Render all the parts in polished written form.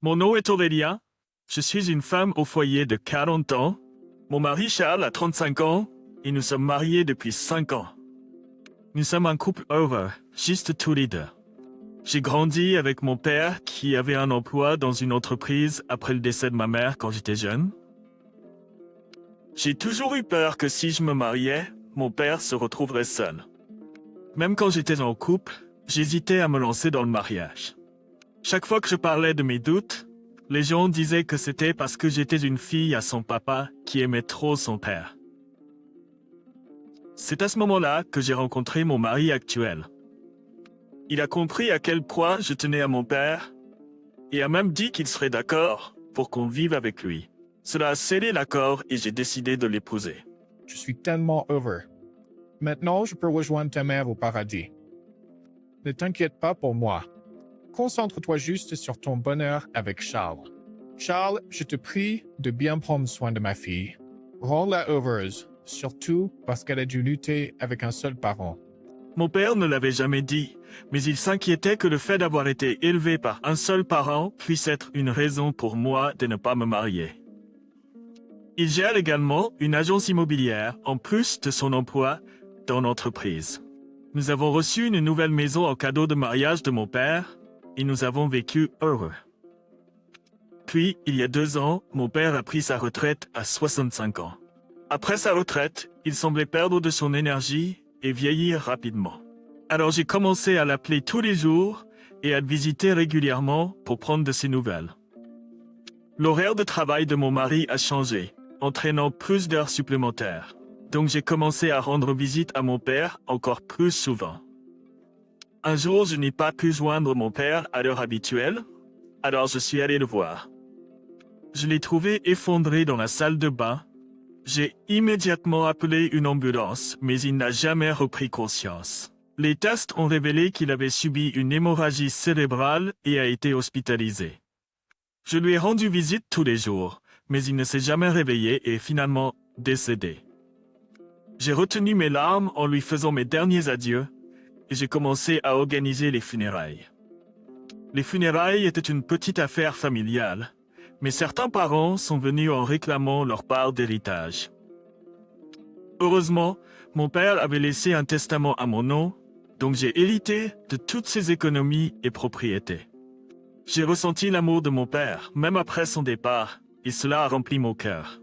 Mon nom est Aurélia. Je suis une femme au foyer de 40 ans. Mon mari Charles a 35 ans et nous sommes mariés depuis 5 ans. Nous sommes un couple heureux, juste tous les deux. J'ai grandi avec mon père qui avait un emploi dans une entreprise après le décès de ma mère quand j'étais jeune. J'ai toujours eu peur que si je me mariais, mon père se retrouverait seul. Même quand j'étais en couple, j'hésitais à me lancer dans le mariage. Chaque fois que je parlais de mes doutes, les gens disaient que c'était parce que j'étais une fille à son papa qui aimait trop son père. C'est à ce moment-là que j'ai rencontré mon mari actuel. Il a compris à quel point je tenais à mon père et a même dit qu'il serait d'accord pour qu'on vive avec lui. Cela a scellé l'accord et j'ai décidé de l'épouser. Je suis tellement heureux. Maintenant, je peux rejoindre ta mère au paradis. Ne t'inquiète pas pour moi. Concentre-toi juste sur ton bonheur avec Charles. Charles, je te prie de bien prendre soin de ma fille. Rends-la heureuse, surtout parce qu'elle a dû lutter avec un seul parent. Mon père ne l'avait jamais dit, mais il s'inquiétait que le fait d'avoir été élevé par un seul parent puisse être une raison pour moi de ne pas me marier. Il gère également une agence immobilière en plus de son emploi dans l'entreprise. Nous avons reçu une nouvelle maison en cadeau de mariage de mon père et nous avons vécu heureux. Puis, il y a 2 ans, mon père a pris sa retraite à 65 ans. Après sa retraite, il semblait perdre de son énergie et vieillir rapidement. Alors j'ai commencé à l'appeler tous les jours et à le visiter régulièrement pour prendre de ses nouvelles. L'horaire de travail de mon mari a changé, entraînant plus d'heures supplémentaires. Donc j'ai commencé à rendre visite à mon père encore plus souvent. Un jour, je n'ai pas pu joindre mon père à l'heure habituelle, alors je suis allé le voir. Je l'ai trouvé effondré dans la salle de bain. J'ai immédiatement appelé une ambulance, mais il n'a jamais repris conscience. Les tests ont révélé qu'il avait subi une hémorragie cérébrale et a été hospitalisé. Je lui ai rendu visite tous les jours, mais il ne s'est jamais réveillé et est finalement décédé. J'ai retenu mes larmes en lui faisant mes derniers adieux et j'ai commencé à organiser les funérailles. Les funérailles étaient une petite affaire familiale, mais certains parents sont venus en réclamant leur part d'héritage. Heureusement, mon père avait laissé un testament à mon nom, donc j'ai hérité de toutes ses économies et propriétés. J'ai ressenti l'amour de mon père, même après son départ, et cela a rempli mon cœur.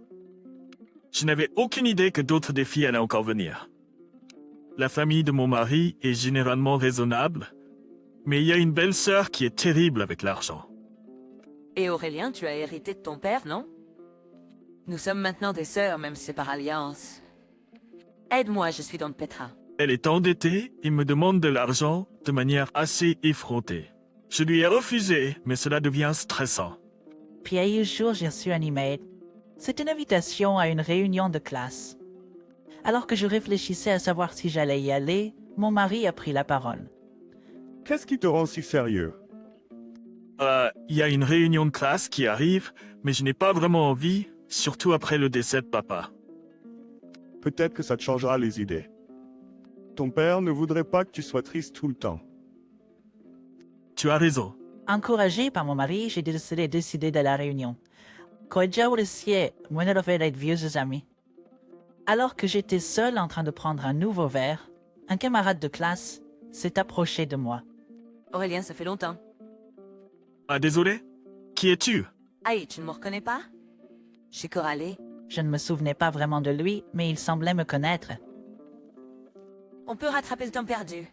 Je n'avais aucune idée que d'autres défis allaient encore venir. La famille de mon mari est généralement raisonnable, mais il y a une belle-sœur qui est terrible avec l'argent. Et Aurélien, tu as hérité de ton père, non? Nous sommes maintenant des sœurs, même si c'est par alliance. Aide-moi, je suis dans le pétrin. Elle est endettée et me demande de l'argent de manière assez effrontée. Je lui ai refusé, mais cela devient stressant. Puis un jour, j'ai reçu un email. C'est une invitation à une réunion de classe. Alors que je réfléchissais à savoir si j'allais y aller, mon mari a pris la parole. Qu'est-ce qui te rend si sérieux? Il y a une réunion de classe qui arrive, mais je n'ai pas vraiment envie, surtout après le décès de papa. Peut-être que ça te changera les idées. Ton père ne voudrait pas que tu sois triste tout le temps. Tu as raison. Encouragé par mon mari, j'ai décidé de la réunion. Quand aussi, moi être vieux amis. Alors que j'étais seul en train de prendre un nouveau verre, un camarade de classe s'est approché de moi. Aurélien, ça fait longtemps. Ah, désolé? Qui es-tu? Aïe, tu ne me reconnais pas? Je suis Coralie. Je ne me souvenais pas vraiment de lui, mais il semblait me connaître. On peut rattraper le temps perdu.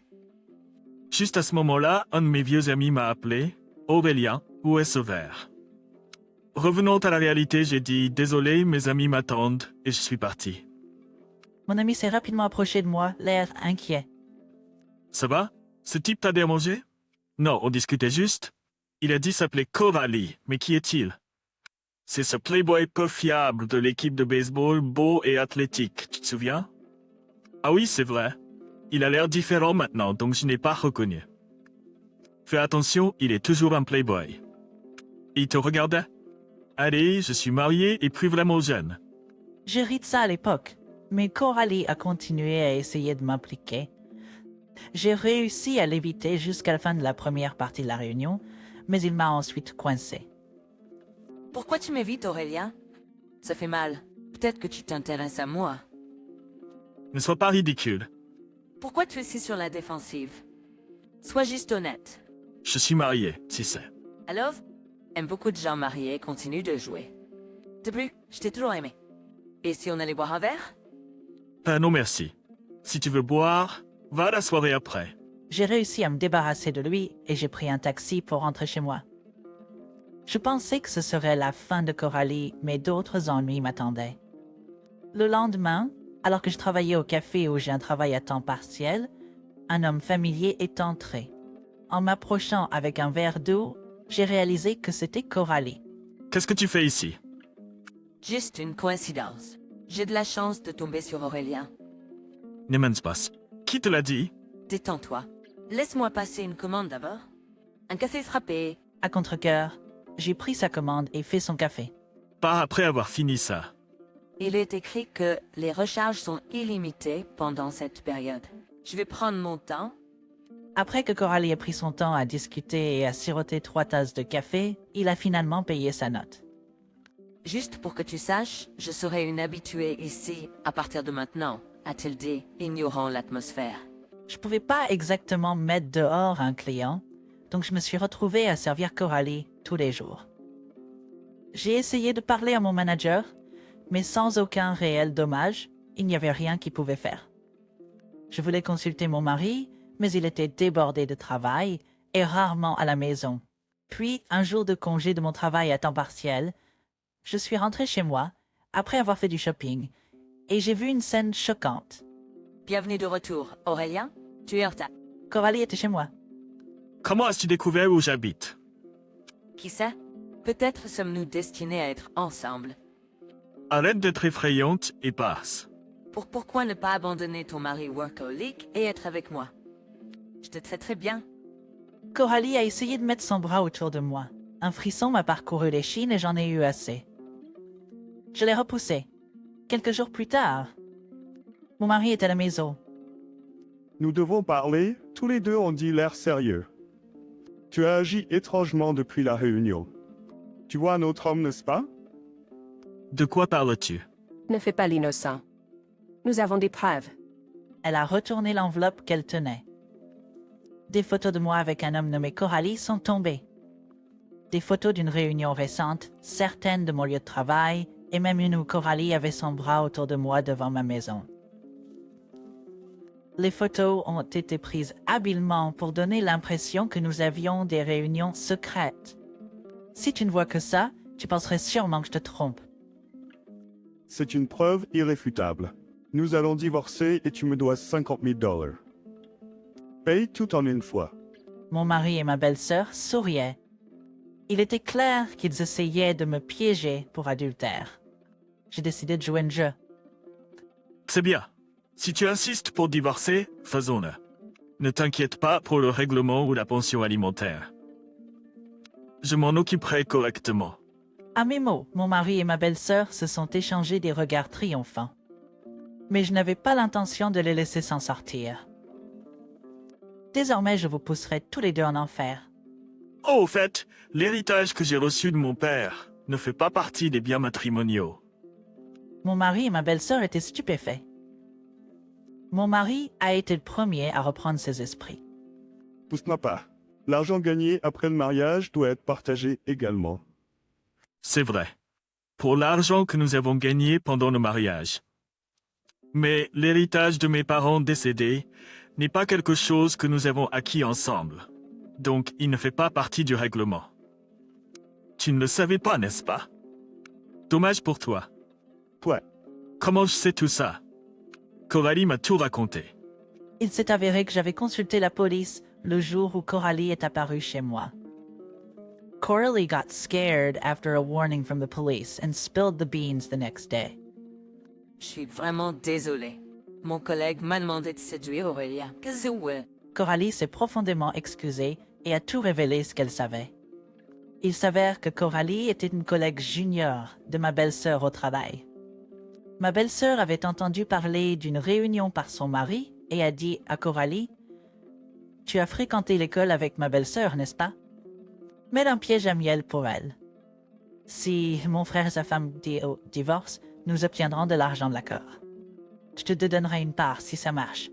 Juste à ce moment-là, un de mes vieux amis m'a appelé. Aurélien, où est ce verre? Revenant à la réalité, j'ai dit « Désolé, mes amis m'attendent » et je suis parti. Mon ami s'est rapidement approché de moi, l'air inquiet. Ça va? Ce type t'a dérangé? Non, on discutait juste. Il a dit s'appeler Coralie, mais qui est-il? C'est ce playboy peu fiable de l'équipe de baseball beau et athlétique, tu te souviens? Ah oui, c'est vrai. Il a l'air différent maintenant, donc je n'ai pas reconnu. Fais attention, il est toujours un playboy. Il te regardait? Allez, je suis marié et plus vraiment jeune. J'ai ri de ça à l'époque, mais Coralie a continué à essayer de m'impliquer. J'ai réussi à l'éviter jusqu'à la fin de la première partie de la réunion, mais il m'a ensuite coincé. Pourquoi tu m'évites, Aurélien? Ça fait mal. Peut-être que tu t'intéresses à moi. Ne sois pas ridicule. Pourquoi tu es si sur la défensive? Sois juste honnête. Je suis marié, tu sais. Alors, aime beaucoup de gens mariés continuent de jouer. De plus, je t'ai toujours aimé. Et si on allait boire un verre? Non merci. Si tu veux boire, va à la soirée après. J'ai réussi à me débarrasser de lui et j'ai pris un taxi pour rentrer chez moi. Je pensais que ce serait la fin de Coralie, mais d'autres ennuis m'attendaient. Le lendemain, alors que je travaillais au café où j'ai un travail à temps partiel, un homme familier est entré. En m'approchant avec un verre d'eau, j'ai réalisé que c'était Coralie. Qu'est-ce que tu fais ici? Juste une coïncidence. J'ai de la chance de tomber sur Aurélien. Ne mens pas. Qui te l'a dit? Détends-toi. Laisse-moi passer une commande d'abord. Un café frappé. À contre-cœur, j'ai pris sa commande et fait son café. Pas après avoir fini ça. Il est écrit que les recharges sont illimitées pendant cette période. Je vais prendre mon temps. Après que Coralie ait pris son temps à discuter et à siroter 3 tasses de café, il a finalement payé sa note. Juste pour que tu saches, je serai une habituée ici à partir de maintenant, a-t-il dit, ignorant l'atmosphère. Je pouvais pas exactement mettre dehors un client, donc je me suis retrouvée à servir Coralie tous les jours. J'ai essayé de parler à mon manager, mais sans aucun réel dommage, il n'y avait rien qu'il pouvait faire. Je voulais consulter mon mari, mais il était débordé de travail et rarement à la maison. Puis, un jour de congé de mon travail à temps partiel, je suis rentrée chez moi, après avoir fait du shopping, et j'ai vu une scène choquante. Bienvenue de retour, Aurélien. Tu es en retard. Coralie était chez moi. Comment as-tu découvert où j'habite? Qui sait? Peut-être sommes-nous destinés à être ensemble. Arrête d'être effrayante et passe. Pourquoi ne pas abandonner ton mari workaholic et être avec moi? Je te traiterai bien. Coralie a essayé de mettre son bras autour de moi. Un frisson m'a parcouru l'échine et j'en ai eu assez. Je l'ai repoussé. Quelques jours plus tard, mon mari est à la maison. Nous devons parler, tous les deux ont dit l'air sérieux. Tu as agi étrangement depuis la réunion. Tu vois un autre homme, n'est-ce pas? De quoi parles-tu? Ne fais pas l'innocent. Nous avons des preuves. Elle a retourné l'enveloppe qu'elle tenait. Des photos de moi avec un homme nommé Coralie sont tombées. Des photos d'une réunion récente, certaines de mon lieu de travail, et même une où Coralie avait son bras autour de moi devant ma maison. Les photos ont été prises habilement pour donner l'impression que nous avions des réunions secrètes. Si tu ne vois que ça, tu penserais sûrement que je te trompe. C'est une preuve irréfutable. Nous allons divorcer et tu me dois $50,000. Paye tout en une fois. Mon mari et ma belle-sœur souriaient. Il était clair qu'ils essayaient de me piéger pour adultère. J'ai décidé de jouer un jeu. C'est bien. Si tu insistes pour divorcer, faisons-le. Ne t'inquiète pas pour le règlement ou la pension alimentaire. Je m'en occuperai correctement. À mes mots, mon mari et ma belle-sœur se sont échangés des regards triomphants. Mais je n'avais pas l'intention de les laisser s'en sortir. Désormais, je vous pousserai tous les deux en enfer. Oh, au fait, l'héritage que j'ai reçu de mon père ne fait pas partie des biens matrimoniaux. Mon mari et ma belle-sœur étaient stupéfaits. Mon mari a été le premier à reprendre ses esprits. Pousse-moi pas. L'argent gagné après le mariage doit être partagé également. C'est vrai. Pour l'argent que nous avons gagné pendant le mariage. Mais l'héritage de mes parents décédés n'est pas quelque chose que nous avons acquis ensemble. Donc, il ne fait pas partie du règlement. Tu ne le savais pas, n'est-ce pas? Dommage pour toi. Ouais. Comment je sais tout ça? Coralie m'a tout raconté. Il s'est avéré que j'avais consulté la police le jour où Coralie est apparue chez moi. Coralie got scared after a warning from the police and spilled the beans the next day. Je suis vraiment désolée. Mon collègue m'a demandé de séduire Aurélien. Qu'est-ce que c'est? Coralie s'est profondément excusée et a tout révélé ce qu'elle savait. Il s'avère que Coralie était une collègue junior de ma belle-sœur au travail. Ma belle-sœur avait entendu parler d'une réunion par son mari et a dit à Coralie « Tu as fréquenté l'école avec ma belle-sœur, n'est-ce pas ?» Mais un piège à miel pour elle. Si mon frère et sa femme divorcent, nous obtiendrons de l'argent de l'accord. Je te donnerai une part si ça marche.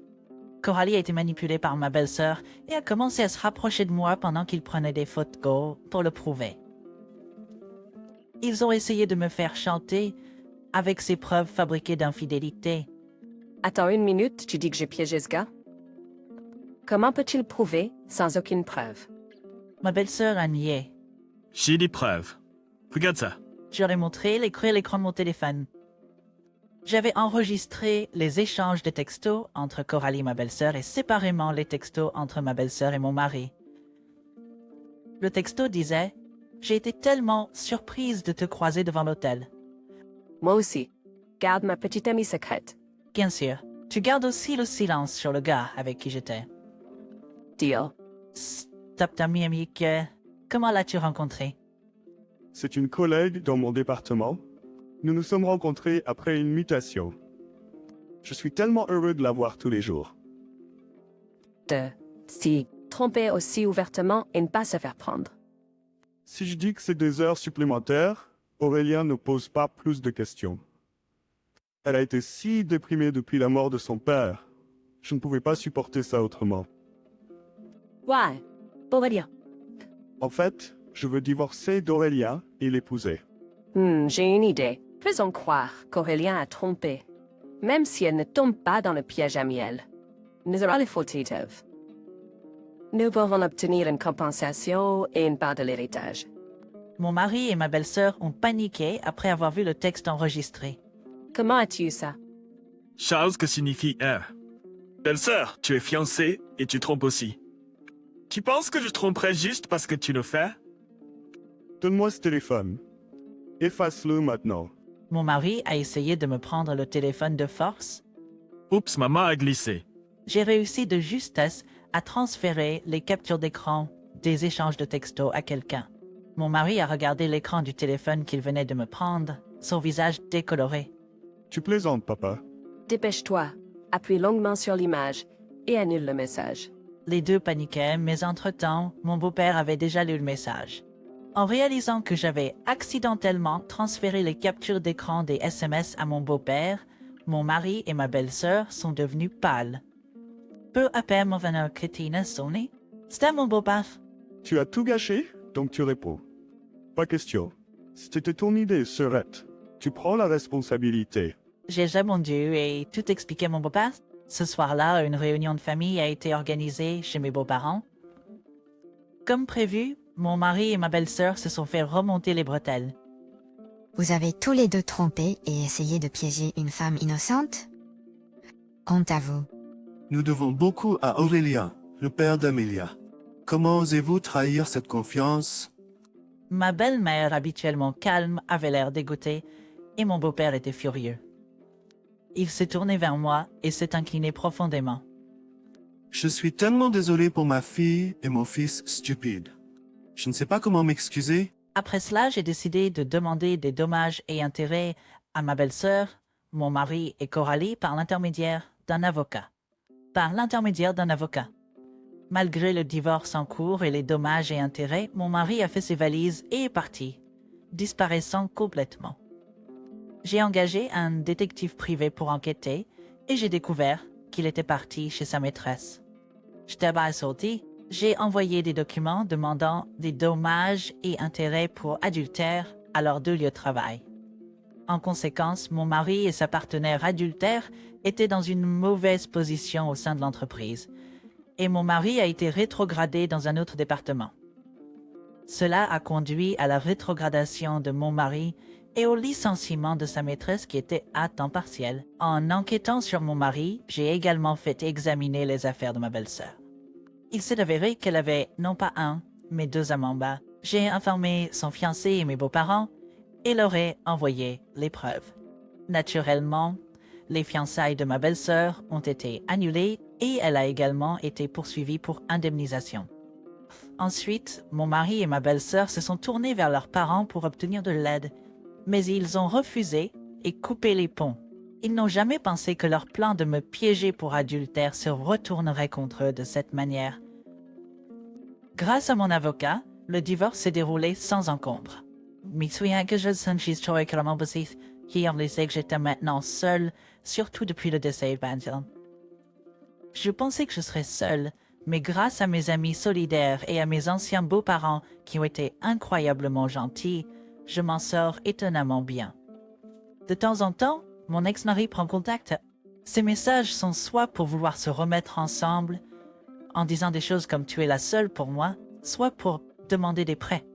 Coralie a été manipulée par ma belle-sœur et a commencé à se rapprocher de moi pendant qu'il prenait des photos pour le prouver. Ils ont essayé de me faire chanter avec ces preuves fabriquées d'infidélité. Attends une minute, tu dis que j'ai piégé ce gars? Comment peut-il prouver sans aucune preuve? Ma belle-sœur a nié. J'ai des preuves. Regarde ça. Je leur ai montré l'écran de mon téléphone. J'avais enregistré les échanges de textos entre Coralie et ma belle-sœur et séparément les textos entre ma belle-sœur et mon mari. Le texto disait « J'ai été tellement surprise de te croiser devant l'hôtel. Moi aussi. Garde ma petite amie secrète. » Bien sûr, tu gardes aussi le silence sur le gars avec qui j'étais. Deal. Stop ta mimique. Comment l'as-tu rencontré? C'est une collègue dans mon département. Nous nous sommes rencontrés après une mutation. Je suis tellement heureux de la voir tous les jours. Si tromper aussi ouvertement et ne pas se faire prendre. Si je dis que c'est des heures supplémentaires, Aurélien ne pose pas plus de questions. Elle a été si déprimée depuis la mort de son père. Je ne pouvais pas supporter ça autrement. Ouais. Aurélien. En fait, je veux divorcer d'Aurélien et l'épouser. J'ai une idée. Faisons croire qu'Aurélien a trompé. Même si elle ne tombe pas dans le piège à miel. Nous aurons les fautifs. Nous pouvons obtenir une compensation et une part de l'héritage. Mon mari et ma belle-sœur ont paniqué après avoir vu le texte enregistré. Comment as-tu eu ça? Charles, que signifie R? Belle-sœur, tu es fiancée et tu trompes aussi. Tu penses que je tromperais juste parce que tu le fais? Donne-moi ce téléphone. Efface-le maintenant. Mon mari a essayé de me prendre le téléphone de force. Oups, maman a glissé. J'ai réussi de justesse à transférer les captures d'écran des échanges de textos à quelqu'un. Mon mari a regardé l'écran du téléphone qu'il venait de me prendre, son visage décoloré. Tu plaisantes, papa. Dépêche-toi. Appuie longuement sur l'image et annule le message. Les deux paniquaient, mais entre-temps, mon beau-père avait déjà lu le message. En réalisant que j'avais accidentellement transféré les captures d'écran des SMS à mon beau-père, mon mari et ma belle-sœur sont devenus pâles. Peu après, mon veneur crétine a sonné. C'était mon beau-père. Tu as tout gâché, donc tu réponds. Pas question. C'était ton idée, Serette. Tu prends la responsabilité. J'ai répondu et tout expliqué à mon beau-père. Ce soir-là, une réunion de famille a été organisée chez mes beaux-parents. Comme prévu, mon mari et ma belle-sœur se sont fait remonter les bretelles. Vous avez tous les deux trompé et essayé de piéger une femme innocente? Honte à vous. Nous devons beaucoup à Aurélien, le père d'Amélia. Comment osez-vous trahir cette confiance? Ma belle-mère, habituellement calme, avait l'air dégoûtée et mon beau-père était furieux. Il s'est tourné vers moi et s'est incliné profondément. Je suis tellement désolé pour ma fille et mon fils stupide. Je ne sais pas comment m'excuser. Après cela, j'ai décidé de demander des dommages et intérêts à ma belle-sœur, mon mari et Coralie par l'intermédiaire d'un avocat. Malgré le divorce en cours et les dommages et intérêts, mon mari a fait ses valises et est parti, disparaissant complètement. J'ai engagé un détective privé pour enquêter et j'ai découvert qu'il était parti chez sa maîtresse. J'étais abasourdi. J'ai envoyé des documents demandant des dommages et intérêts pour adultère à leurs deux lieux de travail. En conséquence, mon mari et sa partenaire adultère étaient dans une mauvaise position au sein de l'entreprise et mon mari a été rétrogradé dans un autre département. Cela a conduit à la rétrogradation de mon mari et au licenciement de sa maîtresse qui était à temps partiel. En enquêtant sur mon mari, j'ai également fait examiner les affaires de ma belle-sœur. Il s'est avéré qu'elle avait non pas un, mais deux amants bas. J'ai informé son fiancé et mes beaux-parents et leur ai envoyé les preuves. Naturellement, les fiançailles de ma belle-sœur ont été annulées et elle a également été poursuivie pour indemnisation. Ensuite, mon mari et ma belle-sœur se sont tournés vers leurs parents pour obtenir de l'aide, mais ils ont refusé et coupé les ponts. Ils n'ont jamais pensé que leur plan de me piéger pour adultère se retournerait contre eux de cette manière. Grâce à mon avocat, le divorce s'est déroulé sans encombre. me souviens que je sens historiquement bassiste qui ont laissé que j'étais maintenant seule, surtout depuis le décès de Banton. Je pensais que je serais seule, mais grâce à mes amis solidaires et à mes anciens beaux-parents qui ont été incroyablement gentils, je m'en sors étonnamment bien. De temps en temps, mon ex-mari prend contact. Ces messages sont soit pour vouloir se remettre ensemble, en disant des choses comme « tu es la seule pour moi », soit pour demander des prêts.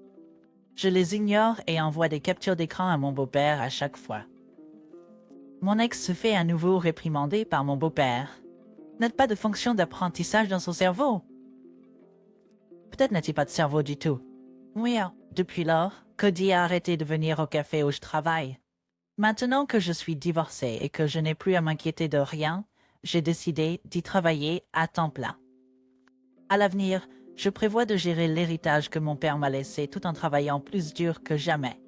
Je les ignore et envoie des captures d'écran à mon beau-père à chaque fois. Mon ex se fait à nouveau réprimander par mon beau-père. N'a pas de fonction d'apprentissage dans son cerveau. Peut-être n'a-t-il pas de cerveau du tout. Oui, depuis lors, Cody a arrêté de venir au café où je travaille. Maintenant que je suis divorcée et que je n'ai plus à m'inquiéter de rien, j'ai décidé d'y travailler à temps plein. À l'avenir, je prévois de gérer l'héritage que mon père m'a laissé tout en travaillant plus dur que jamais.